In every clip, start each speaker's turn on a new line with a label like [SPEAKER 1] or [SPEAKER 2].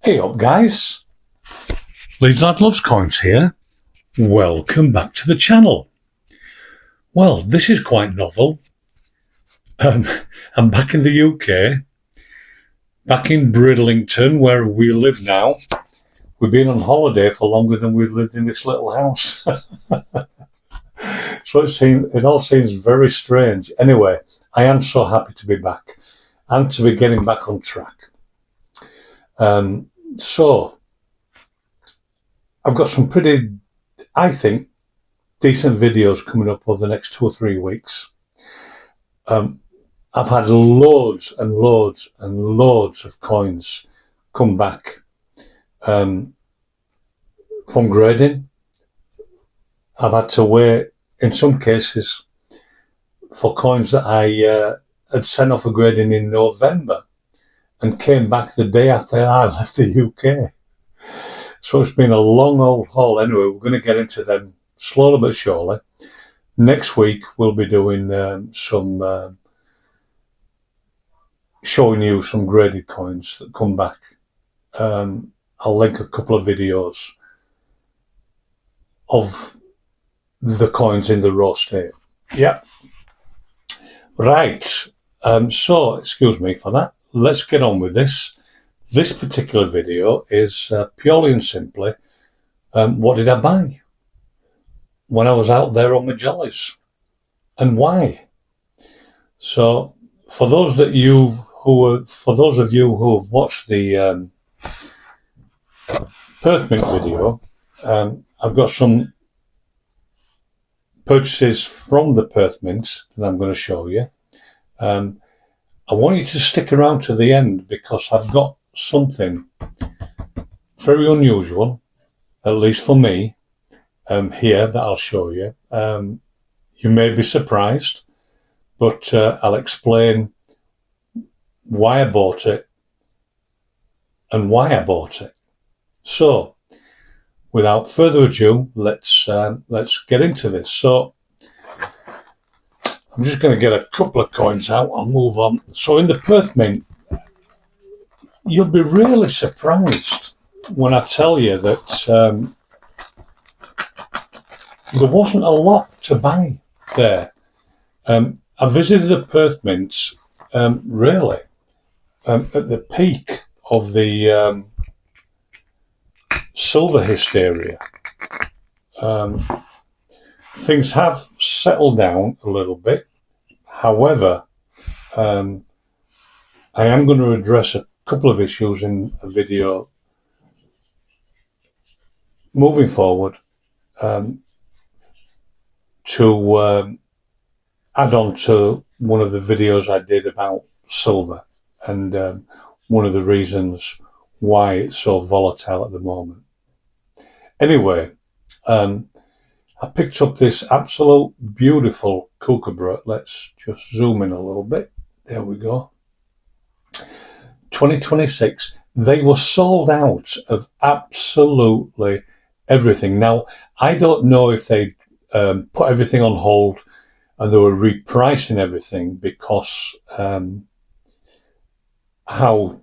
[SPEAKER 1] Hey up guys, Leeds Lad Loves Coins here. Welcome back to the channel. Well, this is quite novel. I'm back in the UK, back in Bridlington where we live now. We've been on holiday for longer than we've lived in this little house. So it all seems very strange. Anyway, I am so happy to be back and to be getting back on track. So I've got some pretty, I think, decent videos coming up over the next 2 or 3 weeks. I've had loads and loads and loads of coins come back from grading. I've had to wait, in some cases, for coins that I had sent off for grading in November and came back the day after I left the UK. So it's been a long old haul. Anyway, we're going to get into them slowly but surely. Next week, we'll be doing showing you some graded coins that come back. I'll link a couple of videos of the coins in the raw state. Yep. Right. So, excuse me for that. Let's get on with this. This particular video is purely and simply, what did I buy when I was out there on my jollies, and why? So, for those of you who have watched the Perth Mint video, I've got some purchases from the Perth Mint that I'm going to show you. I want you to stick around to the end because I've got something very unusual, at least for me, here that I'll show you. You may be surprised, but I'll explain why I bought it and why I bought it. So, without further ado, let's get into this. So, I'm just going to get a couple of coins out. I'll move on. So, in the Perth Mint, you'll be really surprised when I tell you that there wasn't a lot to buy there. I visited the Perth Mint really at the peak of the silver hysteria. Things have settled down a little bit. However, I am going to address a couple of issues in a video moving forward to add on to one of the videos I did about silver and one of the reasons why it's so volatile at the moment. Anyway, I picked up this absolute beautiful kookaburra. Let's just zoom in a little bit. There we go. 2026. They were sold out of absolutely everything. Now, I don't know if they put everything on hold and they were repricing everything because how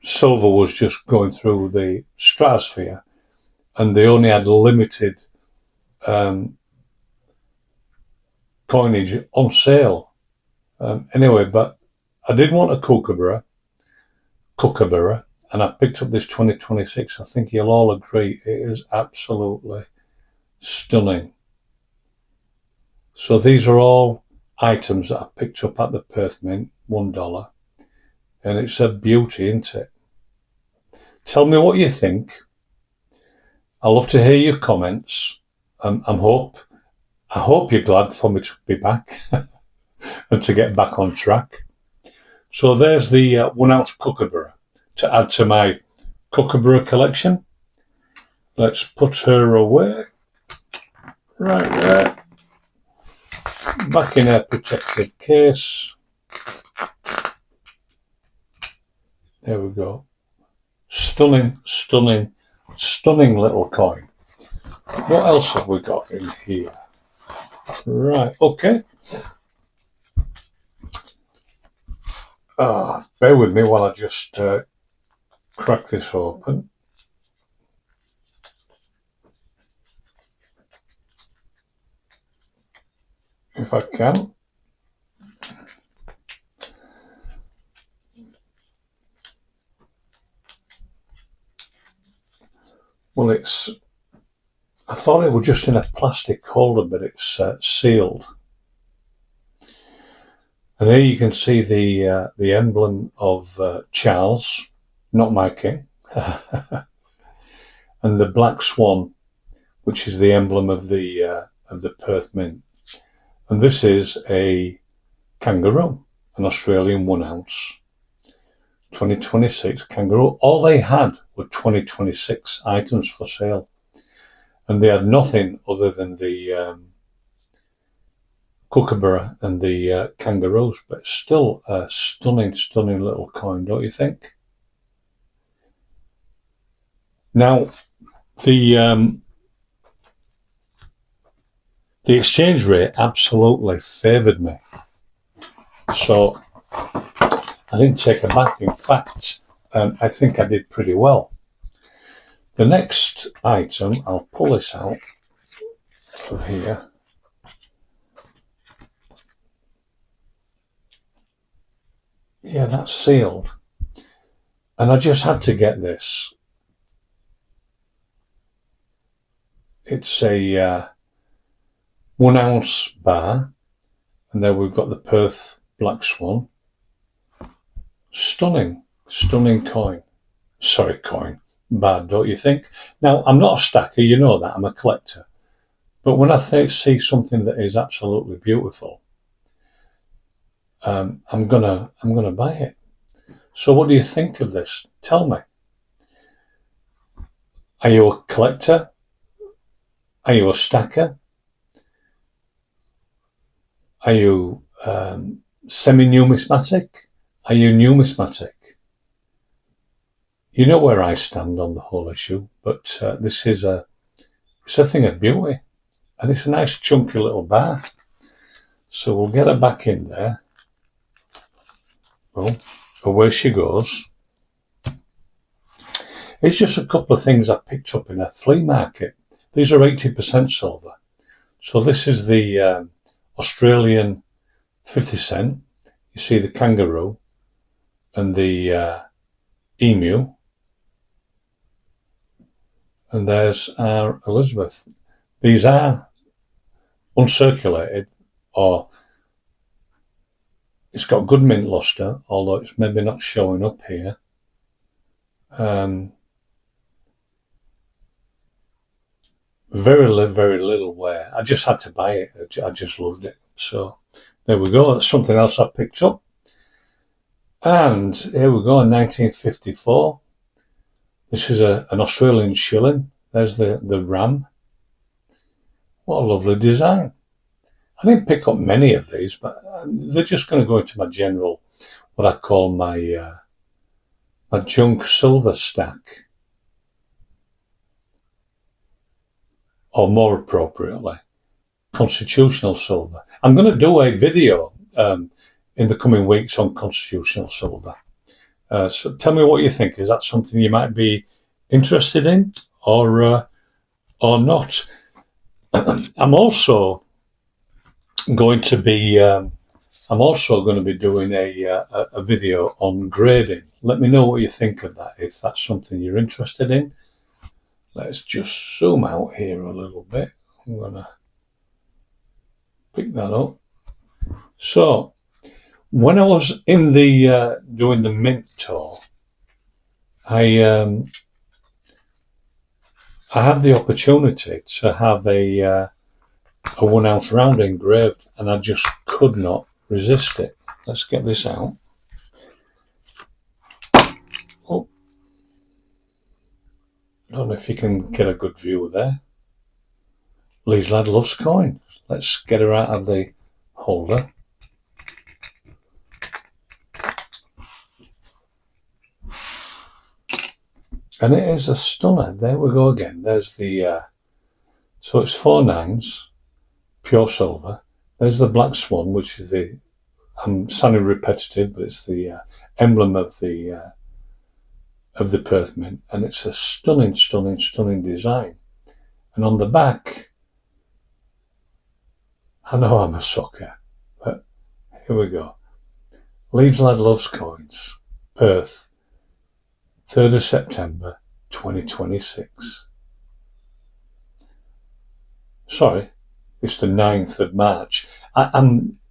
[SPEAKER 1] silver was just going through the stratosphere and they only had limited coinage on sale. Anyway, but I did want a kookaburra, and I picked up this 2026. I think you'll all agree it is absolutely stunning. So these are all items that I picked up at the Perth Mint, $1, and it's a beauty, isn't it? Tell me what you think. I love to hear your comments. I hope you're glad for me to be back and to get back on track. So there's the 1 ounce kookaburra to add to my kookaburra collection. Let's put her away. Right there. Back in her protective case. There we go. Stunning, stunning, stunning little coin. What else have we got in here? Right, okay. Bear with me while I just crack this open. If I can. Well, I thought it was just in a plastic holder, but it's sealed. And here you can see the emblem of Charles, not my king, and the black swan, which is the emblem of the Perth Mint. And this is a kangaroo, an Australian 1 ounce 2026 kangaroo. All they had were 2026 items for sale, and they had nothing other than the kookaburra and the kangaroos, but still a stunning little coin, don't you think? Now, the exchange rate absolutely favoured me, so I didn't take a bath. In fact, I think I did pretty well. The next item, I'll pull this out of here. Yeah, that's sealed. And I just had to get this. It's a 1 ounce bar, and then we've got the Perth Black Swan. Stunning coin. Sorry, coin. Bad, don't you think? Now, I'm not a stacker, you know that, I'm a collector. But when I see something that is absolutely beautiful, I'm gonna buy it. So what do you think of this? Tell me. Are you a collector? Are you a stacker? Are you semi-numismatic? Are you numismatic? You know where I stand on the whole issue, but this is it's a thing of beauty, and it's a nice chunky little bar. So we'll get her back in there. Well, away she goes. It's just a couple of things I picked up in a flea market. These are 80% silver. So this is the Australian 50 cent. You see the kangaroo and the emu. And there's our Elizabeth. These are uncirculated, or it's got good mint luster, although it's maybe not showing up here. Very little wear. I just had to buy it. I just loved it. So there we go. That's something else I picked up. And here we go, in 1954. This is an Australian shilling. There's the ram. What a lovely design. I didn't pick up many of these, but they're just going to go into my general, what I call my my junk silver stack. Or more appropriately, constitutional silver. I'm going to do a video in the coming weeks on constitutional silver. So tell me what you think. Is that something you might be interested in, or not? I'm also going to be doing a video on grading. Let me know what you think of that, if that's something you're interested in. Let's just zoom out here a little bit. I'm going to pick that up. So, when I was in the doing the mint tour, I had the opportunity to have a 1 ounce round engraved, and I just could not resist it. Let's get this out. Oh, I don't know if you can get a good view there. Leeds lad loves coins. Let's get her out of the holder. And it is a stunner. There we go again. There's the, so it's 4 nines, pure silver. There's the black swan, which is I'm sounding repetitive, but it's the emblem of the of the Perth Mint, and it's a stunning, stunning, stunning design. And on the back, I know I'm a sucker, but here we go. Leeds Lad Loves Coins, Perth, 3rd of September 2026. Sorry, it's the 9th of March.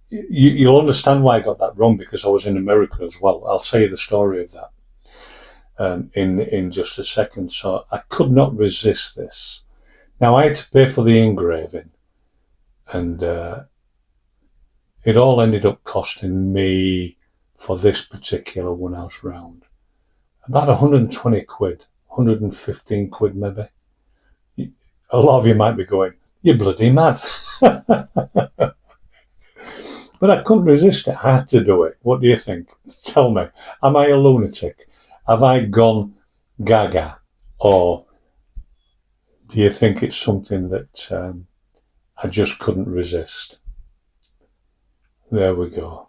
[SPEAKER 1] You'll understand why I got that wrong, because I was in America as well. I'll tell you the story of that in just a second. So I could not resist this. Now, I had to pay for the engraving, and it all ended up costing me, for this particular one house round, about 120 quid, 115 quid maybe. A lot of you might be going, "You're bloody mad." But I couldn't resist it. I had to do it. What do you think? Tell me. Am I a lunatic? Have I gone gaga? Or do you think it's something that I just couldn't resist? There we go.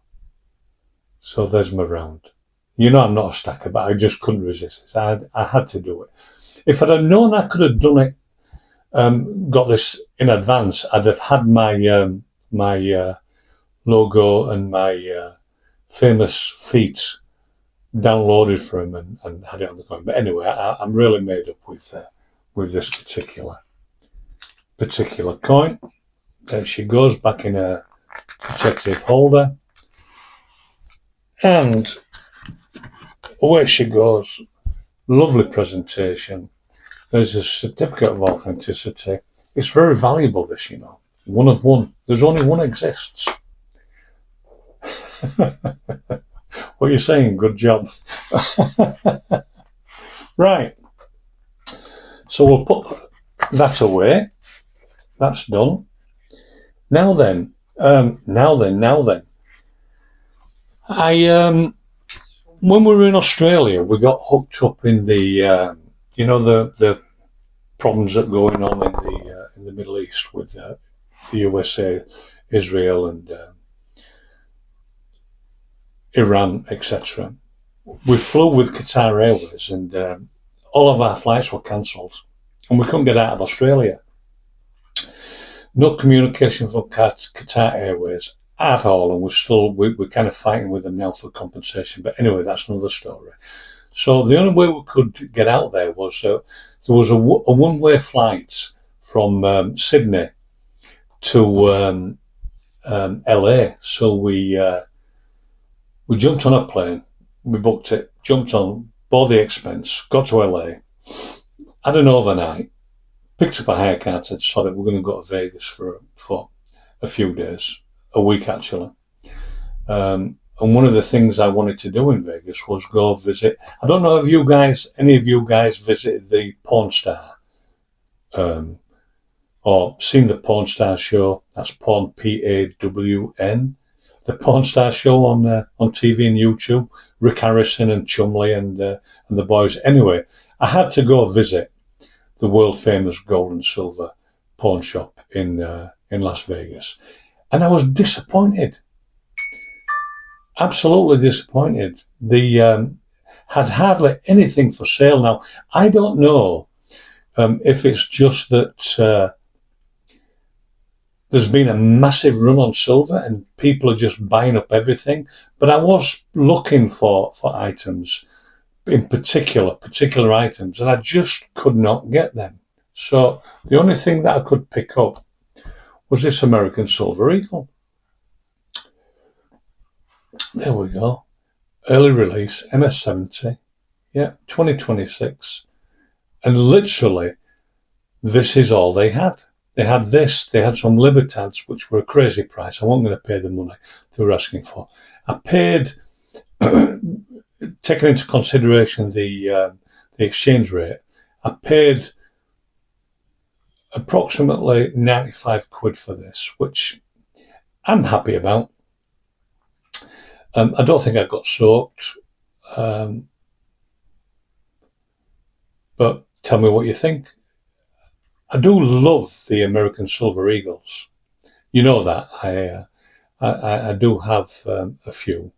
[SPEAKER 1] So there's my round. You know I'm not a stacker, but I just couldn't resist it. I had to do it. If I'd have known I could have done it, got this in advance, I'd have had my my logo and my famous feet downloaded for him and had it on the coin. But anyway, I'm really made up with this particular coin. There she goes, back in a protective holder. And away she goes. Lovely presentation. There's a certificate of authenticity. It's very valuable, this, you know. One of one. There's only one exists. What are you saying? Good job. Right. So we'll put that away. That's done. Now then. When we were in Australia, we got hooked up in the, you know, the problems that are going on in the Middle East with the USA, Israel, and Iran, etc. We flew with Qatar Airways, and all of our flights were cancelled, and we couldn't get out of Australia. No communication from Qatar Airways at all, and we're kind of fighting with them now for compensation. But anyway, that's another story. So the only way we could get out there was there was a one-way flight from Sydney to LA. So we jumped on a plane, we booked it, jumped on, bore the expense, got to LA, had an overnight, picked up a hire car, said, "Sorry, we're going to go to Vegas for a few days." A week, actually. And one of the things I wanted to do in Vegas was go visit. I don't know if any of you guys visited the Porn Star, or seen the Porn Star show. That's Porn, P-A-W-N. The Porn Star show on TV and YouTube. Rick Harrison and Chumley and the boys. Anyway, I had to go visit the world famous gold and silver pawn shop in Las Vegas. And I was disappointed, absolutely disappointed. They had hardly anything for sale. Now, I don't know if it's just that there's been a massive run on silver and people are just buying up everything. But I was looking for items, in particular items, and I just could not get them. So the only thing that I could pick up was this American Silver Eagle. There we go. Early release, MS70. Yeah, 2026. And literally, this is all they had. They had this, they had some Libertads, which were a crazy price. I wasn't going to pay the money they were asking for. I paid, taking into consideration the exchange rate, I paid approximately 95 quid for this, which I'm happy about. I don't think I got soaked, but tell me what you think. I do love the American Silver Eagles. You know that. I do have a few,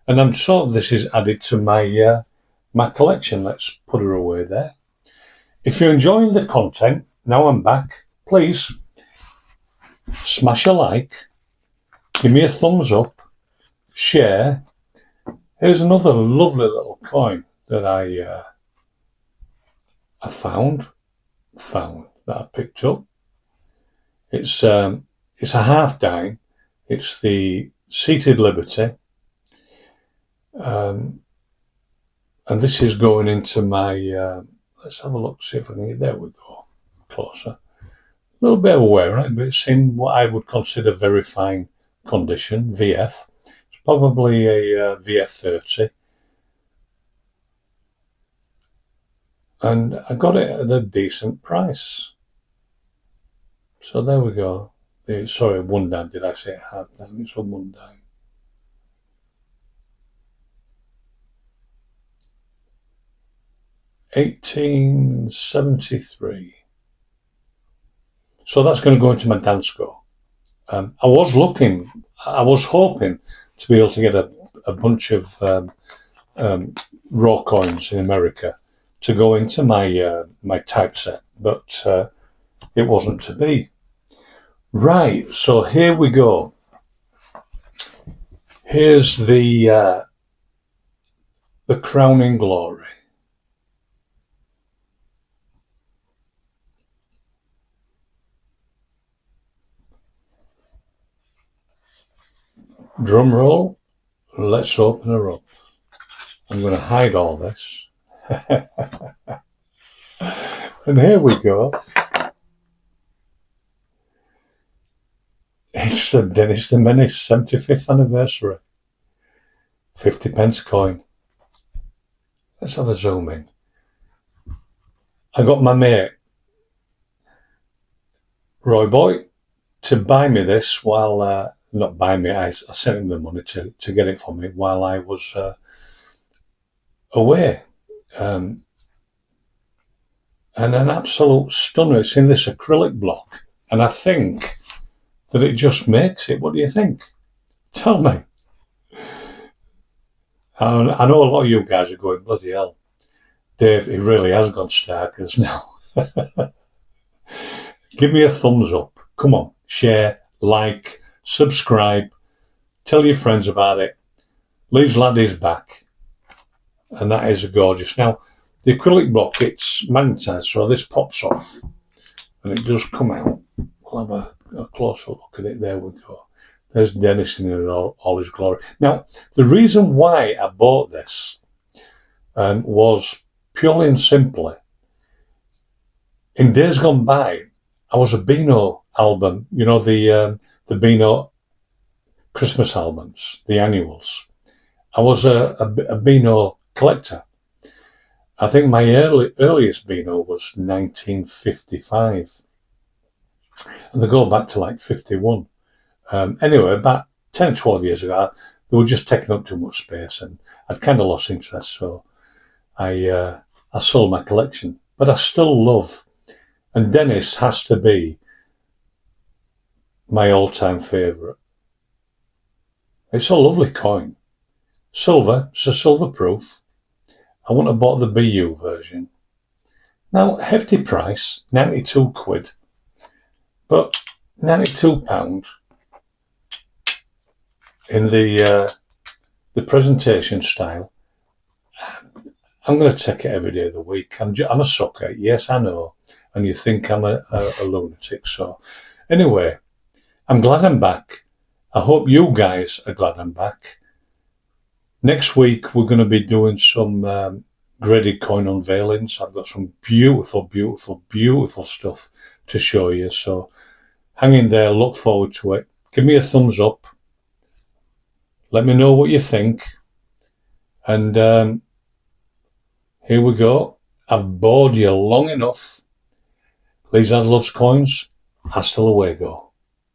[SPEAKER 1] and I'm sure this is added to my my collection. Let's put her away there. If you're enjoying the content, now I'm back, please smash a like, give me a thumbs up, share. Here's another lovely little coin that I found that I picked up. It's a half dime. It's the Seated Liberty, and this is going into my. Let's have a look, see if I can get there. We go closer. A little bit of wear on it, but it's in what I would consider very fine condition. VF. It's probably a VF30. And I got it at a decent price. So there we go. Sorry, one dime. Did I say half dime? It's a one dime. $18.73. So that's going to go into my dance go. I was hoping to be able to get a bunch of raw coins in America to go into my my typeset, but it wasn't to be. Right, so here we go. Here's the crowning glory. Drum roll, let's open her up. I'm going to hide all this. And here we go. It's the Dennis the Menace 75th anniversary. 50p coin. Let's have a zoom in. I got my mate, Roy Boy, to buy me this while, not buy me, I sent him the money to get it for me while I was away. And an absolute stunner. It's in this acrylic block. And I think that it just makes it. What do you think? Tell me. I know a lot of you guys are going, bloody hell, Dave, he really has gone starkers now. Give me a thumbs up. Come on, share, like, subscribe, tell your friends about it. Leeds Lad is back. And that is gorgeous. Now, the acrylic block, it's magnetised, so this pops off and it does come out. We'll have a closer look at it. There we go. There's Dennis in all his glory. Now, the reason why I bought this was purely and simply, in days gone by, I was a Beano album, you know, the Beano Christmas albums, the annuals. I was a Beano collector. I think my earliest Beano was 1955. And they go back to like 51. Anyway, about 10 or 12 years ago, they were just taking up too much space and I'd kind of lost interest. So I sold my collection. But I still love, and Dennis has to be my all-time favourite. It's a lovely coin. Silver, it's a silver proof. I wouldn't have bought the BU version. Now, hefty price, 92 quid. But £92 in the presentation style. I'm going to take it every day of the week. I'm a sucker. Yes, I know. And you think I'm a lunatic. So anyway, I'm glad I'm back. I hope you guys are glad I'm back. Next week, we're going to be doing some graded coin unveilings. I've got some beautiful, beautiful, beautiful stuff to show you. So hang in there. Look forward to it. Give me a thumbs up. Let me know what you think. And here we go. I've bored you long enough. Leeds Lad loves coins. Hasta luego.